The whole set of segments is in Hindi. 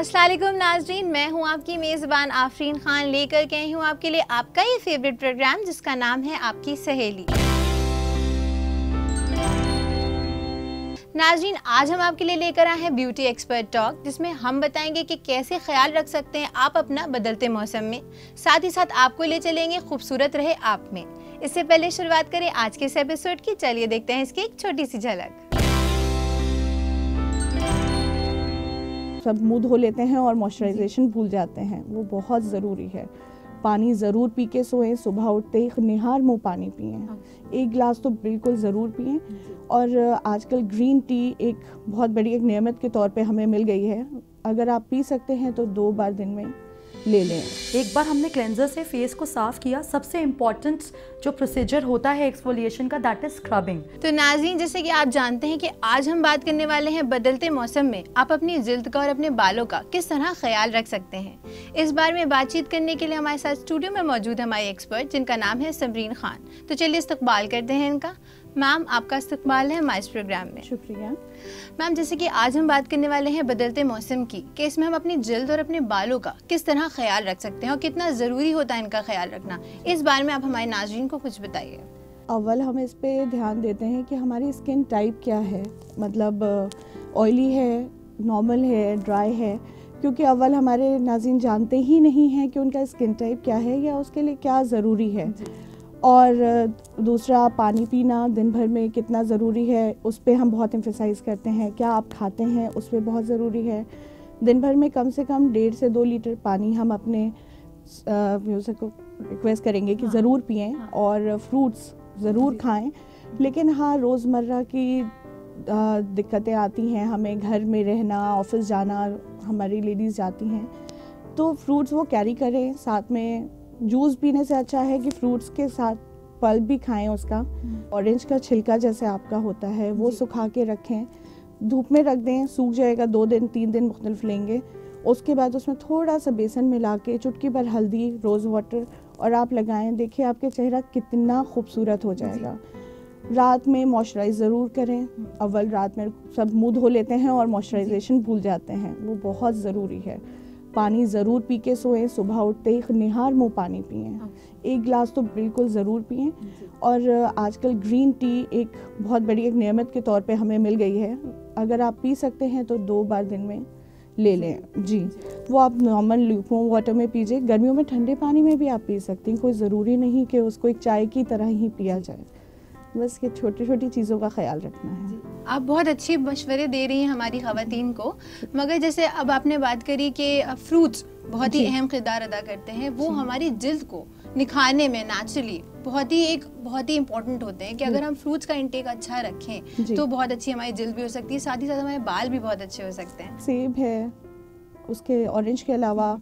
अस्सलाम वालेकुम नाज़रीन, मैं हूं आपकी मेज़बान आफरीन खान, लेकर के आई हूं आपके लिए आपका ये फेवरेट प्रोग्राम जिसका नाम है आपकी सहेली। नाज़रीन, आज हम आपके लिए लेकर आए हैं ब्यूटी एक्सपर्ट टॉक, जिसमें हम बताएंगे कि कैसे ख्याल रख सकते हैं आप अपना बदलते मौसम में। साथ ही साथ आपको ले चलेंगे खूबसूरत रहे आप में। इससे पहले शुरुआत करें आज के इस एपिसोड की, चलिए देखते हैं इसकी एक छोटी सी झलक। सब मुंह धो लेते हैं और मॉइस्चराइजेशन भूल जाते हैं, वो बहुत ज़रूरी है। पानी ज़रूर पी के सोएं, सुबह उठते ही निहार मुंह पानी पिएं, एक गिलास तो बिल्कुल ज़रूर पिएं। और आजकल ग्रीन टी एक बहुत बड़ी एक नेमत के तौर पे हमें मिल गई है, अगर आप पी सकते हैं तो 2 बार दिन में ले लें। एक बार हमने क्लेंजर से फेस को साफ किया, सबसे इम्पॉर्टेंट जो प्रोसीजर होता है एक्सफोलिएशन का, दैट इज स्क्रबिंग। तो नाज़रीन, जैसे कि आप जानते हैं कि आज हम बात करने वाले हैं बदलते मौसम में आप अपनी जिल्द का और अपने बालों का किस तरह ख्याल रख सकते हैं। इस बारे में बातचीत करने के लिए हमारे साथ स्टूडियो में मौजूद है हमारी एक्सपर्ट, जिनका नाम है सबरीन खान। तो चलिए इस्तकबाल करते हैं इनका। मैम, आपका इस्तकबाल है हमारे इस प्रोग्राम में। शुक्रिया मैम, जैसे कि आज हम बात करने वाले हैं बदलते मौसम की, कि इसमें हम अपनी जिल्द और अपने बालों का किस तरह ख्याल रख सकते हैं और कितना ज़रूरी होता है इनका ख्याल रखना। इस बारे में आप हमारे नाज़रीन को कुछ बताइए। अव्वल हम इस पे ध्यान देते हैं कि हमारी स्किन टाइप क्या है, मतलब ऑयली है, नॉर्मल है, ड्राई है, क्योंकि अव्वल हमारे नाज़रीन जानते ही नहीं हैं कि उनका स्किन टाइप क्या है या उसके लिए क्या ज़रूरी है। और दूसरा, पानी पीना दिन भर में कितना ज़रूरी है उस पे हम बहुत एम्फेसाइज़ करते हैं। क्या आप खाते हैं उस पे बहुत ज़रूरी है। दिन भर में कम से कम 1.5 से 2 लीटर पानी हम अपने यूज़र को रिक्वेस्ट करेंगे कि ज़रूर पिएं। और फ्रूट्स ज़रूर खाएं। लेकिन हाँ, रोज़मर्रा की दिक्कतें आती हैं, हमें घर में रहना, ऑफिस जाना, हमारी लेडीज़ जाती हैं, तो फ्रूट्स वो कैरी करें साथ में। जूस पीने से अच्छा है कि फ्रूट्स के साथ पल्प भी खाएं उसका। ऑरेंज का छिलका जैसे आपका होता है वो सुखा के रखें, धूप में रख दें, सूख जाएगा, 2 दिन 3 दिन मुख्तलिफ लेंगे। उसके बाद उसमें थोड़ा सा बेसन मिला के, चुटकी भर हल्दी, रोज़ वाटर और आप लगाएं, देखिए आपके चेहरा कितना खूबसूरत हो जाएगा। रात में मॉइस्चराइज ज़रूर करें। अव्वल रात में सब मुंह धो लेते हैं और मॉइस्चराइजेशन भूल जाते हैं, वो बहुत ज़रूरी है। पानी ज़रूर पी के सोएं, सुबह उठते ही निहार मुंह पानी पिएं, एक गिलास तो बिल्कुल ज़रूर पिएं। और आजकल ग्रीन टी एक बहुत बड़ी एक नेमत के तौर पे हमें मिल गई है, अगर आप पी सकते हैं तो 2 बार दिन में ले लें जी। वो आप नॉर्मल ल्यूकवार्म वाटर में पीजिए, गर्मियों में ठंडे पानी में भी आप पी सकती हैं, कोई ज़रूरी नहीं कि उसको एक चाय की तरह ही पिया जाए। बस ये छोटी छोटी चीज़ों का ख्याल रखना है। आप बहुत अच्छी मशवरे दे रही हैं हमारी ख़वातीन को, मगर जैसे अब आपने बात करी कि फ्रूट्स बहुत ही अहम किरदार अदा करते हैं, वो हमारी जिल्द को निखारने में नेचुरली बहुत ही इंपॉर्टेंट होते हैं कि अगर हम फ्रूट्स का इंटेक अच्छा रखें तो बहुत अच्छी हमारी जिल्द भी हो सकती है, साथ ही साथ हमारे बाल भी बहुत अच्छे हो सकते हैं। सेब है, उसके ऑरेंज के अलावा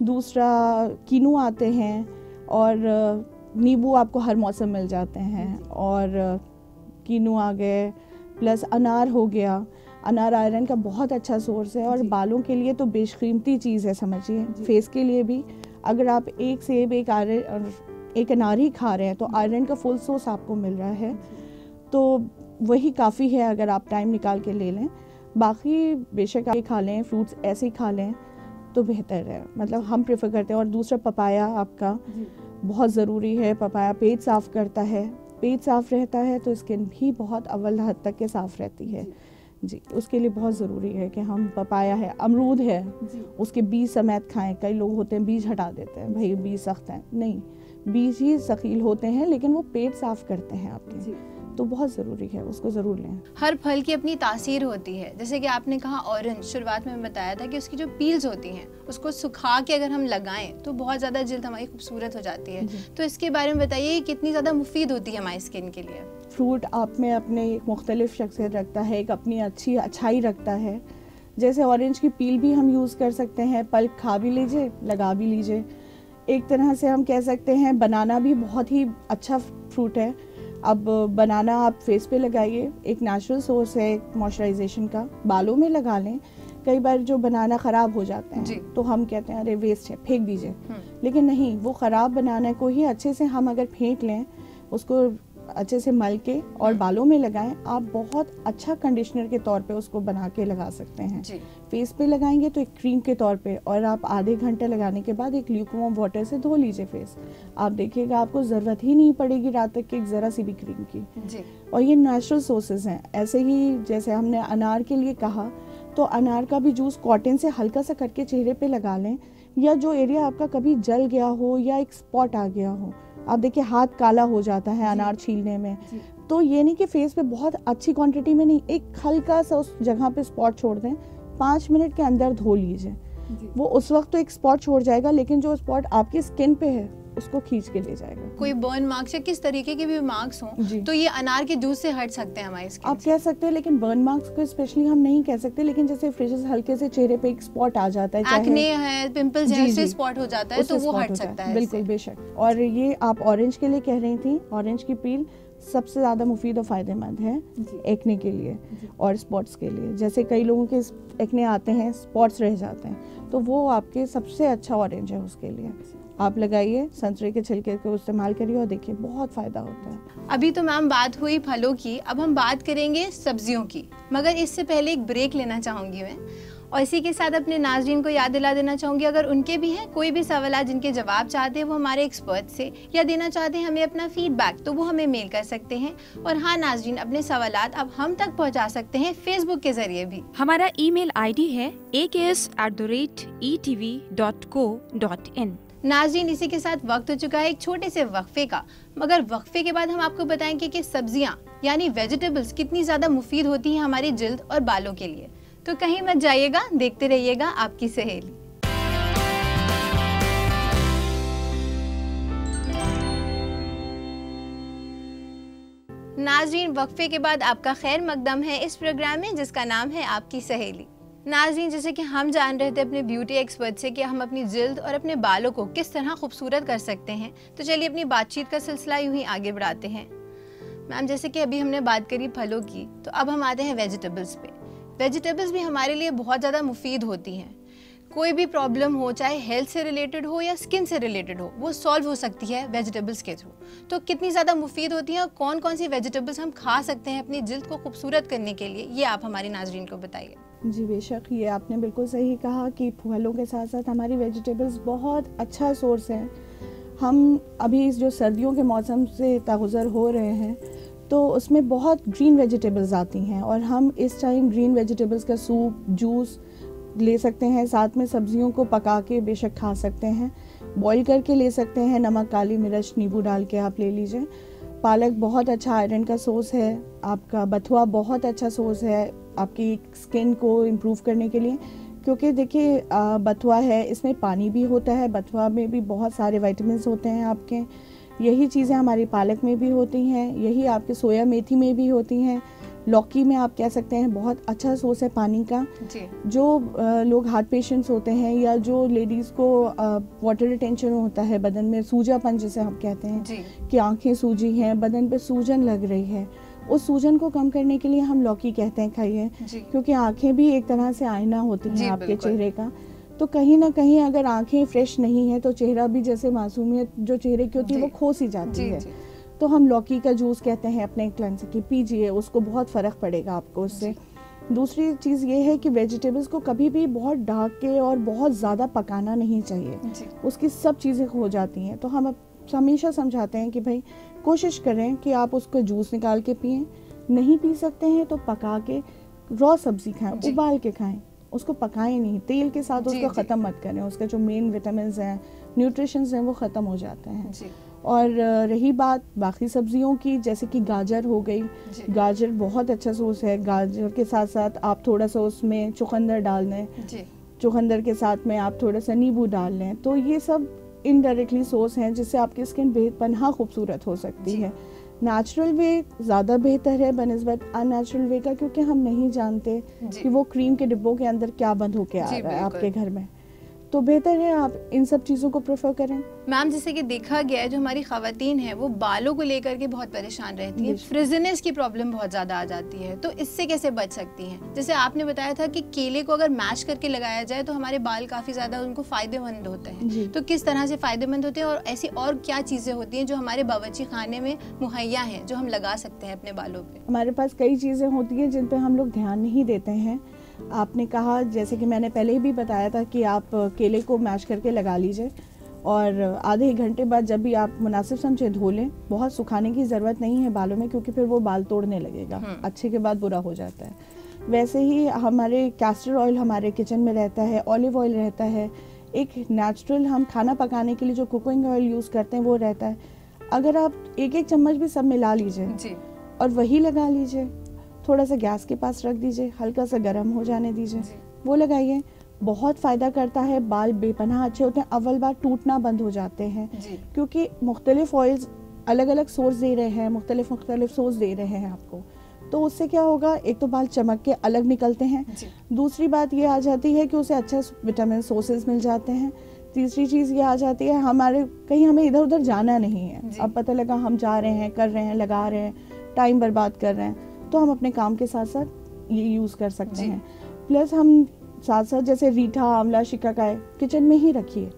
दूसरा कीनू आते हैं, और नींबू आपको हर मौसम मिल जाते हैं, और कीनू आ गए, प्लस अनार हो गया। अनार आयरन का बहुत अच्छा सोर्स है और बालों के लिए तो बेशकीमती चीज़ है, समझिए। फेस के लिए भी अगर आप एक सेब, एक आयरन और एक अनार ही खा रहे हैं तो आयरन का फुल सोर्स आपको मिल रहा है, तो वही काफ़ी है अगर आप टाइम निकाल के ले लें। बाकी बेशक आप खा लें, फ्रूट्स ऐसे ही खा लें तो बेहतर है, मतलब हम प्रेफर करते हैं। और दूसरा, पपाया आपका बहुत ज़रूरी है। पपाया पेट साफ़ करता है, पेट साफ़ रहता है तो स्किन भी बहुत अव्वल हद तक के साफ़ रहती है जी। उसके लिए बहुत ज़रूरी है कि हम, पपाया है, अमरूद है, उसके बीज समेत खाएं। कई लोग होते हैं बीज हटा देते हैं, भाई बीज सख्त हैं, नहीं, बीज ही सकील होते हैं लेकिन वो पेट साफ़ करते हैं आपके, तो बहुत ज़रूरी है, उसको ज़रूर लें। हर फल की अपनी तासीर होती है, जैसे कि आपने कहा ऑरेंज, शुरुआत में बताया था कि उसकी जो पील्स होती हैं उसको सुखा के अगर हम लगाएं तो बहुत ज़्यादा जिल्द हमारी खूबसूरत हो जाती है। तो इसके बारे में बताइए कितनी ज़्यादा मुफीद होती है हमारी स्किन के लिए। फ्रूट आप में अपने एक मुख्तलिफ शख्सियत रखता है, एक अपनी अच्छी अच्छाई रखता है। जैसे ऑरेंज की पील भी हम यूज़ कर सकते हैं, पल्प खा भी लीजिए, लगा भी लीजिए। एक तरह से हम कह सकते हैं बनाना भी बहुत ही अच्छा फ्रूट है। अब बनाना आप फेस पे लगाइए, एक नेचुरल सोर्स है मॉइस्चराइजेशन का, बालों में लगा लें। कई बार जो बनाना ख़राब हो जाते हैं तो हम कहते हैं अरे वेस्ट है, फेंक दीजिए, लेकिन नहीं, वो ख़राब बनाना को ही अच्छे से हम अगर फेंक लें, उसको अच्छे से मल के और बालों में लगाएं, आप बहुत अच्छा कंडीशनर के तौर पे उसको बना के लगा सकते हैं। जी। फेस पे लगाएंगे तो एक क्रीम के तौर पे, और आप आधे घंटे लगाने के बाद एक ल्यूकवार्म वाटर से धो लीजिए फेस। आप देखिएगा आपको ज़रूरत ही नहीं पड़ेगी रात तक की एक ज़रा सी भी क्रीम की। जी। और ये नेचुरल सोर्सेज हैं। ऐसे ही जैसे हमने अनार के लिए कहा, तो अनार का भी जूस कॉटन से हल्का सा करके चेहरे पे लगा लें, या जो एरिया आपका कभी जल गया हो या एक स्पॉट आ गया हो, आप देखिए हाथ काला हो जाता है अनार छीलने में, तो ये नहीं कि फेस पे बहुत अच्छी क्वांटिटी में नहीं, एक हल्का सा उस जगह पे स्पॉट छोड़ दें, 5 मिनट के अंदर धो लीजिए। वो उस वक्त तो एक स्पॉट छोड़ जाएगा, लेकिन जो स्पॉट आपकी स्किन पे है उसको खींच के ले जाएगा। कोई बर्न मार्क्स या किस तरीके के भी मार्क्स हों तो ये अनार के जूस से हट सकते हैं हमारी स्किन आप कह सकते हैं, लेकिन बर्न मार्क्स को स्पेशली हम नहीं कह सकते, लेकिन जैसे फ्रेशेस हल्के से चेहरे पे एक स्पॉट आ जाता है, एक्ने है, पिंपल्स है, उससे स्पॉट हो जाता है, तो वो हट सकता है। बिल्कुल, बेशक। और ये आप ऑरेंज के लिए कह रही थी, ऑरेंज की पील सबसे ज़्यादा मुफीद और फ़ायदेमंद है एक्ने के लिए और स्पॉट्स के लिए। जैसे कई लोगों के एक्ने आते हैं, स्पॉट्स रह जाते हैं, तो वो आपके सबसे अच्छा ऑरेंज है उसके लिए। आप लगाइए, संतरे के छिलके को इस्तेमाल करिए और देखिए बहुत फ़ायदा होता है। अभी तो मैम बात हुई फलों की, अब हम बात करेंगे सब्जियों की, मगर इससे पहले एक ब्रेक लेना चाहूँगी मैं, और इसी के साथ अपने नाज़रीन को याद दिला देना चाहूँगी, अगर उनके भी हैं कोई भी सवाल जिनके जवाब चाहते हैं वो हमारे एक्सपर्ट से, या देना चाहते हैं हमें अपना फीडबैक, तो वो हमें मेल कर सकते हैं। और हाँ नाज़रीन, अपने सवालात अब हम तक पहुँचा सकते हैं फेसबुक के जरिए भी। हमारा ईमेल आईडी है aks@etv.co.in। नाज़रीन, इसी के साथ वक्त हो चुका है एक छोटे से वक्फे का, मगर वक्फे के बाद हम आपको बताएंगे कि सब्जियां यानी वेजिटेबल्स कितनी ज़्यादा मुफीद होती हैं हमारी जिल्द और बालों के लिए। तो कहीं मत जाइएगा, देखते रहिएगा आपकी सहेली। नाज़रीन, वक्फे के बाद आपका खैर मकदम है इस प्रोग्राम में जिसका नाम है आपकी सहेली। नाज़रीन, जैसे कि हम जान रहे थे अपने ब्यूटी एक्सपर्ट से कि हम अपनी जिल्द और अपने बालों को किस तरह खूबसूरत कर सकते हैं, तो चलिए अपनी बातचीत का सिलसिला यूं ही आगे बढ़ाते हैं। मैम, जैसे कि अभी हमने बात करी फलों की, तो अब हम आते हैं वेजिटेबल्स पे। वेजिटेबल्स भी हमारे लिए बहुत ज़्यादा मुफीद होती हैं। कोई भी प्रॉब्लम हो, चाहे हेल्थ से रिलेटेड हो या स्किन से रिलेटेड हो, वो सॉल्व हो सकती है वेजिटेबल्स के थ्रू। तो कितनी ज़्यादा मुफीद होती हैं और कौन कौन सी वेजिटेबल्स हम खा सकते हैं अपनी जिल्द को खूबसूरत करने के लिए, ये आप हमारी नाज़रीन को बताइए। जी बेशक, ये आपने बिल्कुल सही कहा कि फलों के साथ साथ हमारी वेजिटेबल्स बहुत अच्छा सोर्स है। हम अभी इस जो सर्दियों के मौसम से तागुज़र हो रहे हैं, तो उसमें बहुत ग्रीन वेजिटेबल्स आती हैं, और हम इस टाइम ग्रीन वेजिटेबल्स का सूप, जूस ले सकते हैं। साथ में सब्जियों को पका के बेशक खा सकते हैं, बॉईल करके ले सकते हैं, नमक, काली मिर्च, नींबू डाल के आप ले लीजिए। पालक बहुत अच्छा आयरन का सोर्स है। आपका बथुआ बहुत अच्छा सोर्स है आपकी स्किन को इम्प्रूव करने के लिए, क्योंकि देखिए बथुआ है, इसमें पानी भी होता है, बथुआ में भी बहुत सारे विटामिन्स होते हैं आपके। यही चीज़ें हमारी पालक में भी होती हैं, यही आपके सोया मेथी में भी होती हैं। लौकी में आप कह सकते हैं बहुत अच्छा सोर्स है पानी का जी। जो लोग हार्ट पेशेंट्स होते हैं, या जो लेडीज़ को वाटर रिटेंशन होता है बदन में, सूजापन जिसे हम कहते हैं जी। कि आंखें सूजी हैं, बदन पे सूजन लग रही है, उस सूजन को कम करने के लिए हम लौकी कहते हैं खाइए, क्योंकि आंखें भी एक तरह से आईना होती हैं आपके चेहरे का। तो कहीं ना कहीं अगर आंखें फ्रेश नहीं है तो चेहरा भी जैसे मासूमियत जो चेहरे की होती है वो खो सी जाती है। तो हम लौकी का जूस कहते हैं अपने क्लाइंट्स की पीजिए, उसको बहुत फ़र्क पड़ेगा आपको उससे। दूसरी चीज़ ये है कि वेजिटेबल्स को कभी भी बहुत ढक के और बहुत ज़्यादा पकाना नहीं चाहिए, उसकी सब चीज़ें खो जाती हैं। तो हम हमेशा समझाते हैं कि भाई कोशिश करें कि आप उसको जूस निकाल के पिएं, नहीं पी सकते हैं तो पका के रॉ सब्जी खाएं, उबाल के खाएं, उसको पकाएं नहीं, तेल के साथ उसको ख़त्म मत करें, उसका जो मेन विटामिन्स हैं, न्यूट्रिशंस हैं, वो ख़त्म हो जाते हैं। और रही बात बाकी सब्जियों की, जैसे कि गाजर हो गई, गाजर बहुत अच्छा सोर्स है। गाजर के साथ साथ आप थोड़ा सा उसमें चुकंदर डाल लें, चुकंदर के साथ में आप थोड़ा सा नींबू डाल लें, तो ये सब इनडायरेक्टली सोर्स हैं जिससे आपकी स्किन बेपनाह खूबसूरत हो सकती है। नेचुरल वे ज़्यादा बेहतर है बनिस्बत अननेचुरल वे का, क्योंकि हम नहीं जानते कि वो क्रीम के डिब्बों के अंदर क्या बंद होके आ रहा है आपके घर में। तो बेहतर है आप इन सब चीज़ों को प्रेफर करें। मैम, जैसे कि देखा गया है जो हमारी ख़वातीन हैं वो बालों को लेकर के बहुत परेशान रहती हैं, फ्रिजीनेस की प्रॉब्लम बहुत ज़्यादा आ जाती है, तो इससे कैसे बच सकती हैं? जैसे आपने बताया था कि केले को अगर मैश करके लगाया जाए तो हमारे बाल काफ़ी ज़्यादा उनको फ़ायदेमंद होते हैं, तो किस तरह से फ़ायदेमंद होते हैं और ऐसी और क्या चीज़ें होती हैं जो हमारे बावर्ची खाने में मुहैया हैं जो हम लगा सकते हैं अपने बालों पर? हमारे पास कई चीज़ें होती हैं जिन पर हम लोग ध्यान नहीं देते हैं। आपने कहा, जैसे कि मैंने पहले भी बताया था, कि आप केले को मैश करके लगा लीजिए और आधे एक घंटे बाद जब भी आप मुनासिब समझे धो लें। बहुत सुखाने की ज़रूरत नहीं है बालों में, क्योंकि फिर वो बाल तोड़ने लगेगा, अच्छे के बाद बुरा हो जाता है। वैसे ही हमारे कैस्टर ऑयल हमारे किचन में रहता है, ऑलिव ऑयल रहता है, एक नेचुरल हम खाना पकाने के लिए जो कुकिंग ऑयल यूज़ करते हैं वो रहता है। अगर आप एक एक चम्मच भी सब मिला लीजिए और वही लगा लीजिए, थोड़ा सा गैस के पास रख दीजिए, हल्का सा गर्म हो जाने दीजिए, वो लगाइए, बहुत फ़ायदा करता है। बाल बेपनाह अच्छे होते हैं। अव्वल बार टूटना बंद हो जाते हैं, क्योंकि मुख्तलिफ ऑयल्स अलग अलग सोर्स दे रहे हैं, मुख्तलिफ सोर्स दे रहे हैं आपको। तो उससे क्या होगा, एक तो बाल चमक के अलग निकलते हैं, दूसरी बात ये आ जाती है कि उसे अच्छे विटामिन सोर्सेज मिल जाते हैं, तीसरी चीज़ ये आ जाती है हमारे कहीं हमें इधर उधर जाना नहीं है। अब पता लगा हम जा रहे हैं, कर रहे हैं, लगा रहे हैं, टाइम बर्बाद कर रहे हैं, तो हम अपने काम के साथ साथ ये यूज़ कर सकते हैं। प्लस हम साथ साथ जैसे रीठा, आंवला, शिकाकाई किचन में ही रखिए,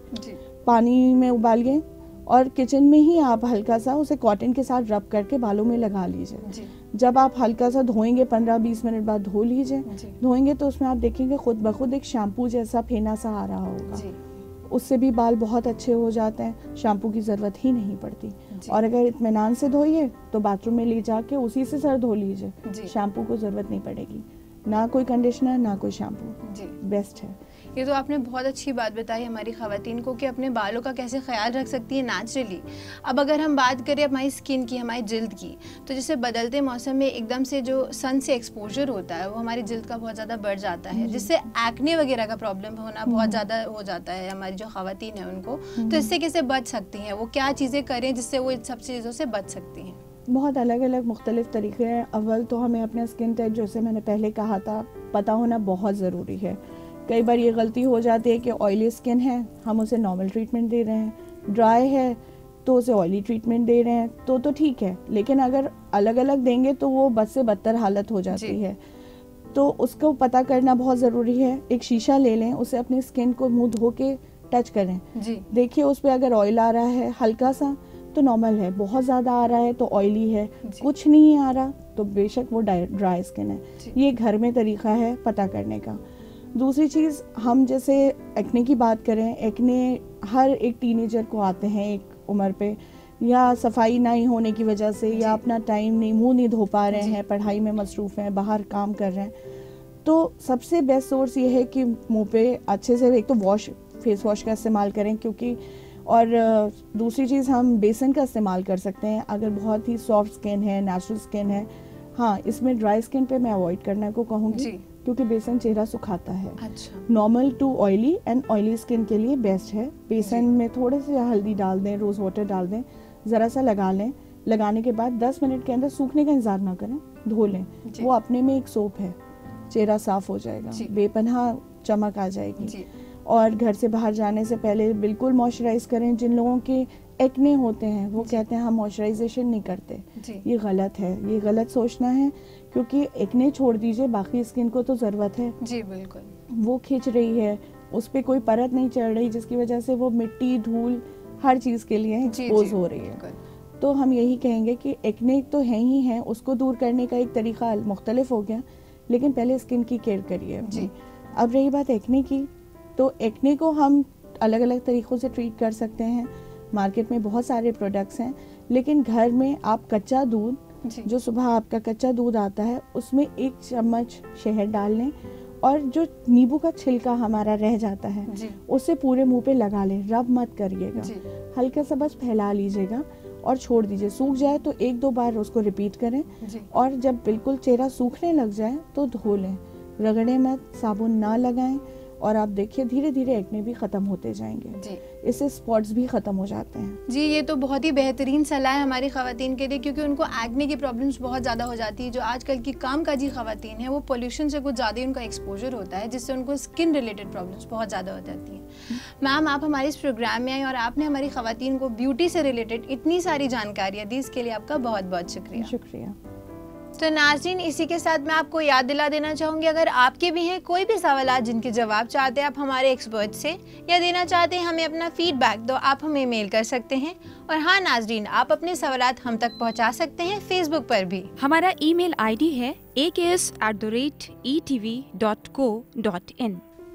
पानी में उबालिए और किचन में ही आप हल्का सा उसे कॉटन के साथ रब करके बालों में लगा लीजिए। जब आप हल्का सा धोएंगे, 15-20 मिनट बाद धो लीजिए, धोएंगे तो उसमें आप देखेंगे खुद ब खुद एक शैम्पू जैसा फेना सा आ रहा होगा, उससे भी बाल बहुत अच्छे हो जाते हैं, शैम्पू की ज़रूरत ही नहीं पड़ती। और अगर इत्मीनान से धोइए तो बाथरूम में ले जाके उसी से सर धो लीजिए, शैम्पू को ज़रूरत नहीं पड़ेगी, ना कोई कंडीशनर ना कोई शैम्पू, बेस्ट है। ये तो आपने बहुत अच्छी बात बताई हमारी ख़वातीन को कि अपने बालों का कैसे ख्याल रख सकती है नेचुरली। अब अगर हम बात करें हमारी स्किन की, हमारी जिल्द की, तो जैसे बदलते मौसम में एकदम से जो सन से एक्सपोजर होता है वो हमारी जिल्द का बहुत ज़्यादा बढ़ जाता है, जिससे एक्ने वगैरह का प्रॉब्लम होना बहुत ज़्यादा हो जाता है हमारी जो ख़वातीन है उनको। तो इससे कैसे बच सकती हैं, वो क्या चीज़ें करें जिससे वो इन सब चीज़ों से बच सकती हैं? बहुत अलग अलग मुख्तलिफ तरीके हैं। अव्वल तो हमें अपना स्किन टाइप, जैसे मैंने पहले कहा था, पता होना बहुत ज़रूरी है। कई बार ये गलती हो जाती है कि ऑयली स्किन है, हम उसे नॉर्मल ट्रीटमेंट दे रहे हैं, ड्राई है तो उसे ऑयली ट्रीटमेंट दे रहे हैं, तो ठीक है, लेकिन अगर अलग अलग देंगे तो वो बद से बदतर हालत हो जाती है। तो उसको पता करना बहुत ज़रूरी है। एक शीशा ले लें, उसे अपनी स्किन को मुँह धो के टच करें, देखिए उस पर अगर ऑयल आ रहा है हल्का सा तो नॉर्मल है, बहुत ज़्यादा आ रहा है तो ऑयली है, कुछ नहीं आ रहा तो बेशक वो ड्राई स्किन है। ये घर में तरीका है पता करने का। दूसरी चीज़, हम जैसे एक्ने की बात करें, एक्ने हर एक टीनेजर को आते हैं एक उम्र पे, या सफाई नहीं होने की वजह से, या अपना टाइम नहीं, मुंह नहीं धो पा रहे हैं, पढ़ाई में मसरूफ़ हैं, बाहर काम कर रहे हैं, तो सबसे बेस्ट सोर्स ये है कि मुंह पे अच्छे से एक तो फेस वॉश का इस्तेमाल करें, क्योंकि और दूसरी चीज़ हम बेसन का इस्तेमाल कर सकते हैं अगर बहुत ही सॉफ्ट स्किन है, नेचुरल स्किन है। हाँ, इसमें ड्राई स्किन पे मैं अवॉइड करने को कहूँगी, क्योंकि बेसन चेहरा सुखाता है। Normal to oily and oily skin के लिए बेस्ट है। बेसन में थोड़े से हल्दी डाल दें, रोज़ वाटर डाल दें, ज़रा सा लगा लें, लगाने के बाद 10 मिनट के अंदर सूखने का इंतजार ना करें, धो लें, वो अपने में एक सोप है, चेहरा साफ हो जाएगा, बेपनाह चमक आ जाएगी। और घर से बाहर जाने से पहले बिल्कुल मॉइस्चराइज करें। जिन लोगों के एक्ने होते हैं वो कहते हैं हम मॉइस्चराइजेशन नहीं करते, ये गलत है, ये गलत सोचना है, क्योंकि एक्ने छोड़ दीजिए, बाकी स्किन को तो ज़रूरत है। जी बिल्कुल, वो खिंच रही है, उस पर कोई परत नहीं चढ़ रही, जिसकी वजह से वो मिट्टी, धूल, हर चीज़ के लिए एक्सपोज हो रही है। तो हम यही कहेंगे कि एक्ने तो है ही है, उसको दूर करने का एक तरीका मुख्तलिफ हो गया, लेकिन पहले स्किन की केयर करिए। अब रही बात एक्ने की, तो एक्ने को हम अलग अलग तरीक़ों से ट्रीट कर सकते हैं। मार्केट में बहुत सारे प्रोडक्ट्स हैं, लेकिन घर में आप कच्चा दूध, जो सुबह आपका कच्चा दूध आता है, उसमें 1 चम्मच शहद डाल लें और जो नींबू का छिलका हमारा रह जाता है उसे पूरे मुंह पे लगा लें, रब मत करिएगा, हल्का सा बस फैला लीजिएगा और छोड़ दीजिए। सूख जाए तो 1-2 बार उसको रिपीट करें और जब बिल्कुल चेहरा सूखने लग जाए तो धो लें, रगड़े मत, साबुन ना लगाएं और आप देखिए धीरे धीरे एक्ने भी ख़त्म होते जाएंगे जी इससे स्पॉट्स भी ख़त्म हो जाते हैं। जी, ये तो बहुत ही बेहतरीन सलाह है हमारी ख़वातीन के लिए, क्योंकि उनको एक्ने की प्रॉब्लम्स बहुत ज़्यादा हो जाती है। जो आजकल की कामकाजी ख़वातीन हैं वो पोल्यूशन से कुछ ज़्यादा ही उनका एक्सपोजर होता है, जिससे उनको स्किन रिलेटेड प्रॉब्लम्स बहुत ज़्यादा हो जाती हैं। मैम, आप हमारे इस प्रोग्राम में आई और आपने हमारी ख़वातीन को ब्यूटी से रिलेटेड इतनी सारी जानकारियाँ दी, इसके लिए आपका बहुत बहुत शुक्रिया। शुक्रिया। तो नाज़रीन, इसी के साथ मैं आपको याद दिला देना चाहूँगी, अगर आपके भी हैं कोई भी सवाल जिनके जवाब चाहते हैं आप हमारे एक्सपर्ट से या देना चाहते हैं हमें अपना फीडबैक, तो आप हमें मेल कर सकते हैं। और हाँ नाज़रीन, आप अपने सवालात हम तक पहुँचा सकते हैं फेसबुक पर भी। हमारा ईमेल आईडी है aks@etv.co.in।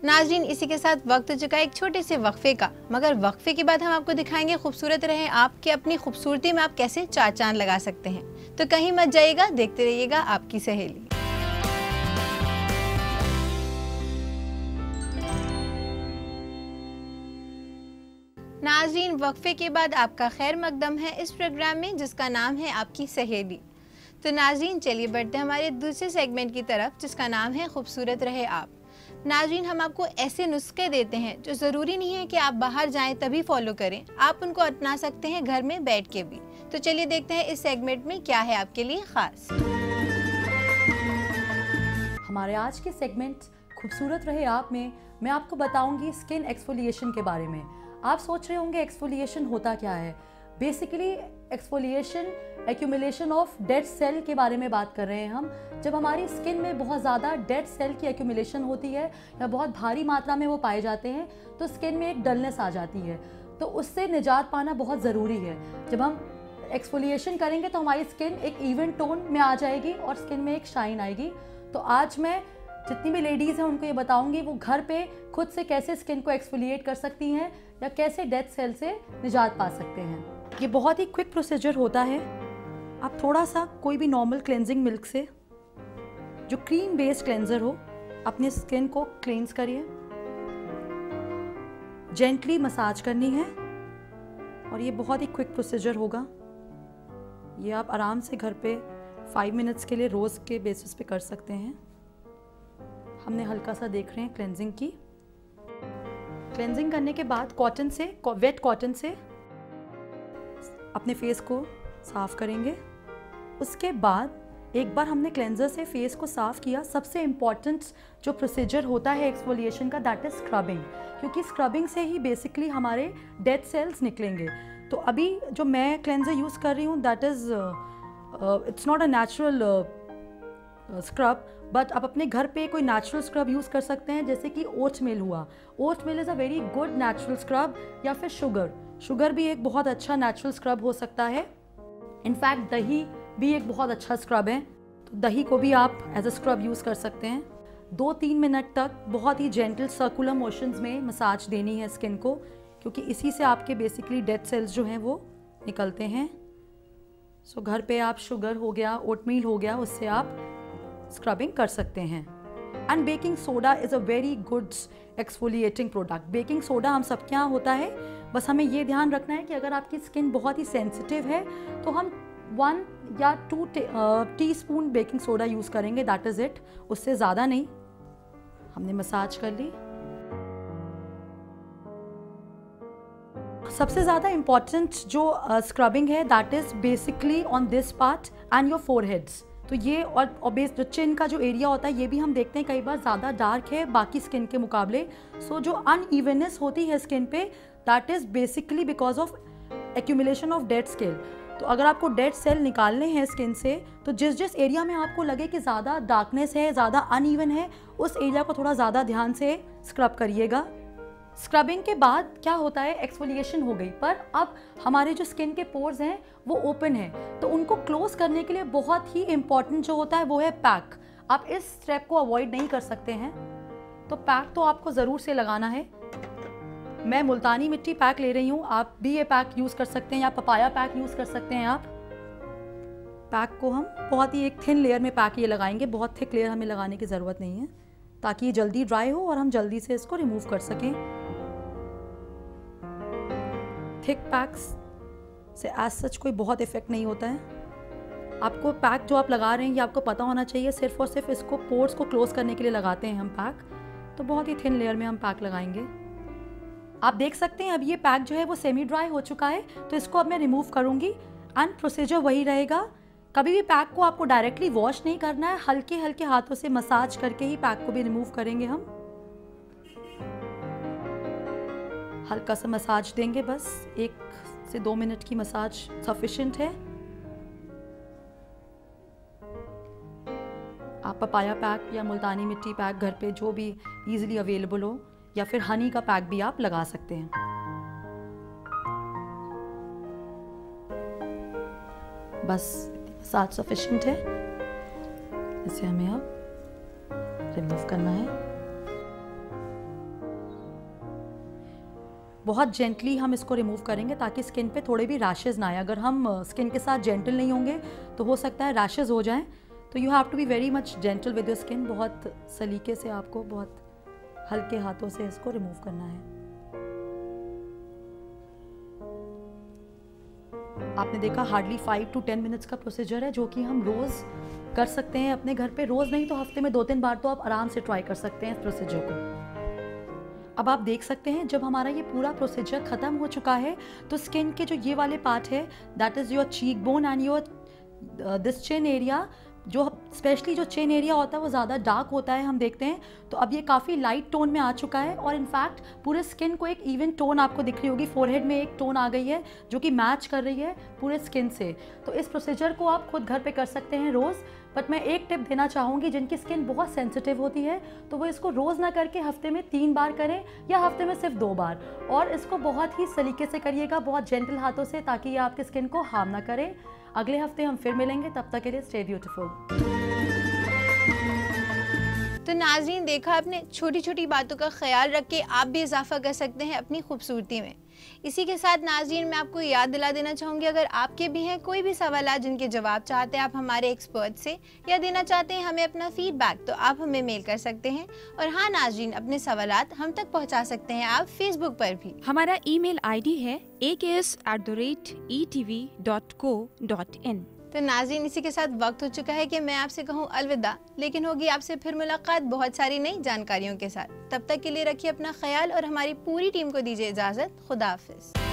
नाज़रीन, इसी के साथ वक्त हो चुका है एक छोटे से वक्फे का, मगर वक्फे के बाद हम आपको दिखाएंगे खूबसूरत रहे आपके अपनी खूबसूरती में आप कैसे चार चांद लगा सकते हैं। तो कहीं मत जाइएगा, देखते रहिएगा आपकी सहेली। नाज़रीन, वक्फे के बाद आपका खैर मकदम है इस प्रोग्राम में जिसका नाम है आपकी सहेली। तो नाज़रीन, चलिए बढ़ते हैं हमारे दूसरे सेगमेंट की तरफ जिसका नाम है खूबसूरत रहे आप। नाज़रीन, हम आपको ऐसे नुस्खे देते हैं जो ज़रूरी नहीं है कि आप बाहर जाएं तभी फॉलो करें, आप उनको अपना सकते हैं घर में बैठ के भी। तो चलिए देखते हैं इस सेगमेंट में क्या है आपके लिए ख़ास। हमारे आज के सेगमेंट खूबसूरत रहे आप में मैं आपको बताऊंगी स्किन एक्सफोलिएशन के बारे में। आप सोच रहे होंगे एक्सफोलिएशन होता क्या है। Basically exfoliation accumulation of dead cell के बारे में बात कर रहे हैं हम। जब हमारी स्किन में बहुत ज़्यादा डेड सेल की एक्यूमुलेशन होती है या बहुत भारी मात्रा में वो पाए जाते हैं तो स्किन में एक डलनेस आ जाती है, तो उससे निजात पाना बहुत ज़रूरी है। जब हम एक्सफोलिएशन करेंगे तो हमारी स्किन एक इवन टोन में आ जाएगी और स्किन में एक शाइन आएगी। तो आज मैं जितनी भी लेडीज़ हैं उनको ये बताऊंगी वो घर पे खुद से कैसे स्किन को एक्सफोलिएट कर सकती हैं या कैसे डेड सेल से निजात पा सकते हैं। ये बहुत ही क्विक प्रोसीजर होता है। आप थोड़ा सा कोई भी नॉर्मल क्लेंजिंग मिल्क से, जो क्रीम बेस्ड क्लेंजर हो, अपने स्किन को क्लींस करिए। जेंटली मसाज करनी है और ये बहुत ही क्विक प्रोसीजर होगा। ये आप आराम से घर पे 5 मिनट्स के लिए रोज़ के बेसिस पे कर सकते हैं। हमने हल्का सा देख रहे हैं क्लेंजिंग की। क्लेंजिंग करने के बाद कॉटन से, वेट कॉटन से अपने फेस को साफ़ करेंगे। उसके बाद एक बार हमने क्लेंजर से फेस को साफ़ किया, सबसे इम्पॉर्टेंट जो प्रोसीजर होता है एक्सफोलिएशन का दैट इज़ स्क्रबिंग, क्योंकि स्क्रबिंग से ही बेसिकली हमारे डेड सेल्स निकलेंगे। तो अभी जो मैं क्लेंजर यूज़ कर रही हूँ that is it's not a natural scrub, but आप अपने घर पे कोई नेचुरल स्क्रब यूज़ कर सकते हैं, जैसे कि ओट्स मिल हुआ। Oats mill is a very good natural scrub, या फिर शुगर भी एक बहुत अच्छा नेचुरल स्क्रब हो सकता है। इनफैक्ट दही भी एक बहुत अच्छा स्क्रब है, तो दही को भी आप एज अ स्क्रब यूज़ कर सकते हैं। 2-3 मिनट तक बहुत ही जेंटल सर्कुलर मोशंस में मसाज देनी है स्किन को, क्योंकि इसी से आपके बेसिकली डेड सेल्स जो हैं वो निकलते हैं। सो घर पे आप शुगर हो गया, ओटमील हो गया, उससे आप स्क्रबिंग कर सकते हैं। And baking soda is a very good exfoliating product. Baking soda हम सब के यहाँ होता है, बस हमें ये ध्यान रखना है कि अगर आपकी स्किन बहुत ही सेंसिटिव है तो हम 1 या 2 टीस्पून बेकिंग सोडा यूज़ करेंगे, दैट इज़ इट, उससे ज़्यादा नहीं। हमने मसाज कर ली। सबसे ज़्यादा इम्पॉर्टेंट जो स्क्रबिंग है that is basically on this part and your foreheads. तो ये और बेस जो चिन का जो एरिया होता है ये भी हम देखते हैं कई बार ज़्यादा डार्क है बाकी स्किन के मुकाबले। सो जो अनइवननेस होती है स्किन पे that is basically because of accumulation of dead cell. तो अगर आपको डेड सेल निकालने हैं स्किन से तो जिस जिस एरिया में आपको लगे कि ज़्यादा डार्कनेस है, ज़्यादा अनइवन है, उस एरिया को थोड़ा ज़्यादा ध्यान से स्क्रब करिएगा। स्क्रबिंग के बाद क्या होता है, एक्सफोलिएशन हो गई, पर अब हमारे जो स्किन के पोर्स हैं वो ओपन हैं, तो उनको क्लोज करने के लिए बहुत ही इम्पॉर्टेंट जो होता है वो है पैक। आप इस स्टेप को अवॉइड नहीं कर सकते हैं, तो पैक तो आपको ज़रूर से लगाना है। मैं मुल्तानी मिट्टी पैक ले रही हूँ, आप भी ये पैक यूज़ कर सकते हैं या पपाया पैक यूज़ कर सकते हैं। आप पैक को हम बहुत ही एक थिन लेयर में पैक ये लगाएंगे, बहुत थिक लेयर हमें लगाने की ज़रूरत नहीं है, ताकि ये जल्दी ड्राई हो और हम जल्दी से इसको रिमूव कर सकें। थिक पैक्स से एज सच कोई बहुत इफेक्ट नहीं होता है। आपको पैक जो आप लगा रहे हैं ये आपको पता होना चाहिए सिर्फ और सिर्फ इसको पोर्स को क्लोज करने के लिए लगाते हैं हम पैक। तो बहुत ही थिन लेयर में हम पैक लगाएंगे। आप देख सकते हैं अब ये पैक जो है वो सेमी ड्राई हो चुका है, तो इसको अब मैं रिमूव करूँगी एंड प्रोसीजर वही रहेगा। कभी भी पैक को आपको डायरेक्टली वॉश नहीं करना है, हल्के हल्के हाथों से मसाज करके ही पैक को भी रिमूव करेंगे हम। हल्का सा मसाज देंगे, बस 1 से 2 मिनट की मसाज सफिशिएंट है। आप पपाया पैक या मुल्तानी मिट्टी पैक घर पे जो भी इजीली अवेलेबल हो, या फिर हनी का पैक भी आप लगा सकते हैं। बस मसाज सफिशिएंट है, इसे हमें अब रिमूव करना है। बहुत जेंटली हम इसको रिमूव करेंगे ताकि स्किन पे थोड़े भी रैशेज ना आए। अगर हम स्किन के साथ जेंटल नहीं होंगे तो हो सकता है रैशेज हो जाएं। तो you have to be very much gentle with your skin. बहुत सलीके से आपको बहुत हल्के हाथों से इसको रिमूव करना है। आपने देखा हार्डली 5 to 10 मिनट्स का प्रोसीजर है, जो कि हम रोज़ कर सकते हैं अपने घर पे। रोज़ नहीं तो हफ्ते में 2-3 बार तो आप आराम से ट्राई कर सकते हैं इस प्रोसीजर को। अब आप देख सकते हैं जब हमारा ये पूरा प्रोसीजर ख़त्म हो चुका है तो स्किन के जो ये वाले पार्ट है, that is your cheek bone and your this chin area, जो स्पेशली जो चिन एरिया होता है वो ज़्यादा डार्क होता है हम देखते हैं। तो अब ये काफ़ी लाइट टोन में आ चुका है और इनफैक्ट पूरे स्किन को एक इवन टोन आपको दिख रही होगी। फोरहेड में एक टोन आ गई है जो कि मैच कर रही है पूरे स्किन से। तो इस प्रोसीजर को आप खुद घर पे कर सकते हैं रोज़। बट मैं एक टिप देना चाहूँगी, जिनकी स्किन बहुत सेंसिटिव होती है तो वो इसको रोज़ ना करके हफ्ते में 3 बार करें या हफ्ते में सिर्फ 2 बार। और इसको बहुत ही सलीके से करिएगा, बहुत जेंटल हाथों से, ताकि ये आपकी स्किन को हार्म ना करे। अगले हफ्ते हम फिर मिलेंगे, तब तक के लिए स्टे ब्यूटीफुल। तो नाज़रीन, देखा आपने, छोटी छोटी बातों का ख्याल रख के आप भी इजाफा कर सकते हैं अपनी खूबसूरती में। इसी के साथ नाज़रीन मैं आपको याद दिला देना चाहूँगी, अगर आपके भी हैं कोई भी सवाल जिनके जवाब चाहते हैं आप हमारे एक्सपर्ट से, या देना चाहते हैं हमें अपना फीडबैक, तो आप हमें मेल कर सकते हैं। और हाँ नाज़रीन, अपने सवालात हम तक पहुँचा सकते हैं आप फेसबुक पर भी। हमारा ईमेल आईडी है aks@etv.co.in। तो नाज़रीन, इसी के साथ वक्त हो चुका है कि मैं आपसे कहूँ अलविदा, लेकिन होगी आपसे फिर मुलाकात बहुत सारी नई जानकारियों के साथ। तब तक के लिए रखिए अपना ख्याल और हमारी पूरी टीम को दीजिए इजाज़त। खुदा हाफिज़।